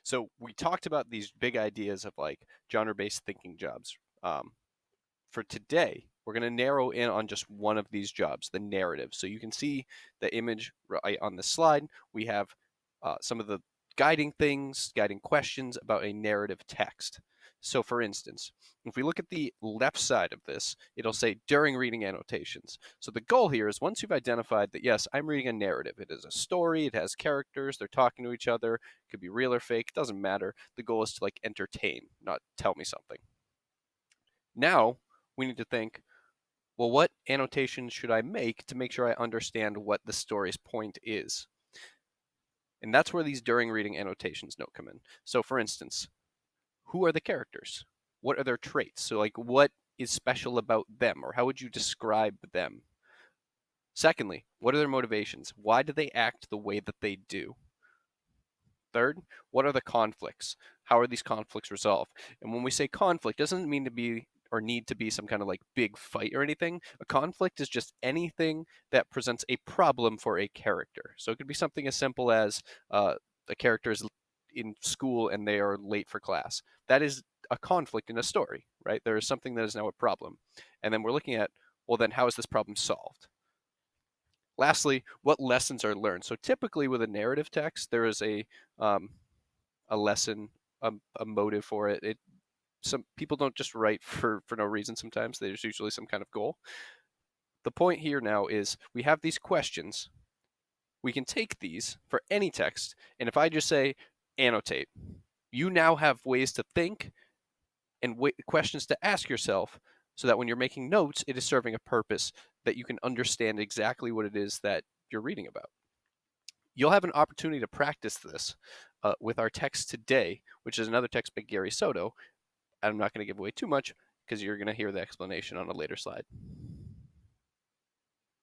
So we talked about these big ideas of like genre-based thinking jobs. For today, we're going to narrow in on just one of these jobs, the narrative. So you can see the image right on the slide. We have some of the guiding things, guiding questions about a narrative text. So for instance, if we look at the left side of this, it'll say during reading annotations. So the goal here is once you've identified that, yes, I'm reading a narrative, it is a story, it has characters, they're talking to each other, it could be real or fake, it doesn't matter. The goal is to like entertain, not tell me something. Now we need to think, well, what annotations should I make to make sure I understand what the story's point is? And that's where these during reading annotations note come in. So for instance, who are the characters? What are their traits? So like what is special about them, or how would you describe them? Secondly, what are their motivations? Why do they act the way that they do? Third, what are the conflicts? How are these conflicts resolved? And when we say conflict, it doesn't mean to be or need to be some kind of like big fight or anything. A conflict is just anything that presents a problem for a character. So it could be something as simple as a character is in school and they are late for class. That is a conflict in a story, right? There is something that is now a problem. And then we're looking at, well, then how is this problem solved? Lastly, what lessons are learned? So typically with a narrative text, there is um, a lesson, a motive for it. Some people don't just write for no reason. Sometimes there's usually some kind of goal. The point here now is we have these questions. We can take these for any text, and if I just say annotate, you now have ways to think and questions to ask yourself so that when you're making notes, it is serving a purpose that you can understand exactly what it is that you're reading about. You'll have an opportunity to practice this with our text today, which is another text by Gary Soto. I'm not going to give away too much because you're going to hear the explanation on a later slide.